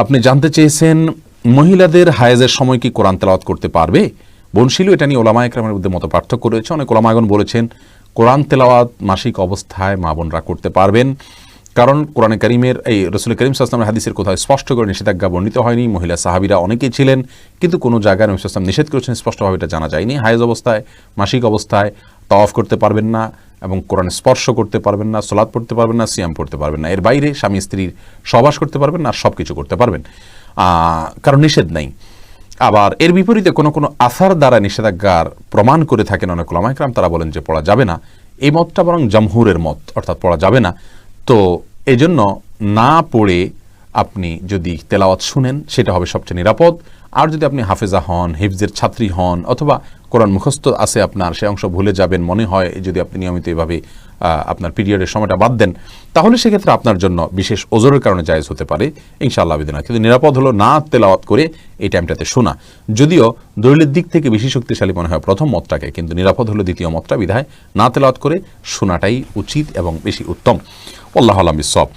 আপনি জানতে চেয়েছেন মহিলাদের হায়েজের সময় কি কোরআন তেলাওয়াত করতে পারবে? বনশীল এটা নিয়ে ওলামা একরামের মধ্যে মত পার্থক্য রয়েছে। অনেক ওলামাগণ বলেছেন কোরআন তেলাওয়াত মাসিক অবস্থায় মা বোনরা করতে পারবেন, কারণ কোরআনে কারিমের এই রাসূল করিম সাল্লাল্লাহু আলাইহি ওয়াসাল্লামের হাদিসের কোথাও স্পষ্ট করে নিষেধাজ্ঞা বর্ণিত হয়নি। মহিলা সাহাবীরা অনেকেই ছিলেন, কিন্তু কোনো জায়গায় নবী সাল্লাল্লাহু আলাইহি ওয়াসাল্লাম নিষেধ করেছেন স্পষ্টভাবে এটা জানা যায়নি। হায়েজ অবস্থায়, মাসিক অবস্থায় তাওয়াফ করতে পারবেন না এবং কোরআন স্পর্শ করতে পারবেন না, সালাত পড়তে পারবেন না, সিয়াম পড়তে পারবেন না। এর বাইরে স্বামী স্ত্রীর সহবাস করতে পারবেন না, আর সব কিছু করতে পারবেন, কারণ নিষেধ নাই। আবার এর বিপরীতে কোনো কোনো আসার দ্বারা নিষেধাজ্ঞার প্রমাণ করে থাকেন অনেক ওলামা একরাম, তারা বলেন যে পড়া যাবে না। এই মতটা বরং জামহুরের মত, অর্থাৎ পড়া যাবে না। তো এজন্য না পড়ে আপনি যদি তেলাওয়াত শুনেন সেটা হবে সবচেয়ে নিরাপদ। আর যদি আপনি হাফেজা হন, হিফজের ছাত্রী হন, অথবা কোরআন মুখস্থ আছে আপনার, সে অংশ ভুলে যাবেন মনে হয়, যদি আপনি নিয়মিত এভাবে আপনার পিরিয়ডের সময়টা বাদ দেন, তাহলে সেক্ষেত্রে আপনার জন্য বিশেষ ওজরের কারণে জায়েজ হতে পারে ইনশাআল্লাহ বিদিনা। কিন্তু নিরাপদ হলো না তেলাওয়াত করে এই টাইমটাতে শোনা। যদিও দলিলের দিক থেকে বেশি শক্তিশালী মনে হয় প্রথম মতটাকে, কিন্তু নিরাপদ হলো দ্বিতীয় মতটা, বিধায় না তেলাওয়াত করে শোনাটাই উচিত এবং বেশি উত্তম। আল্লাহু আ'লাম বিসওয়াব।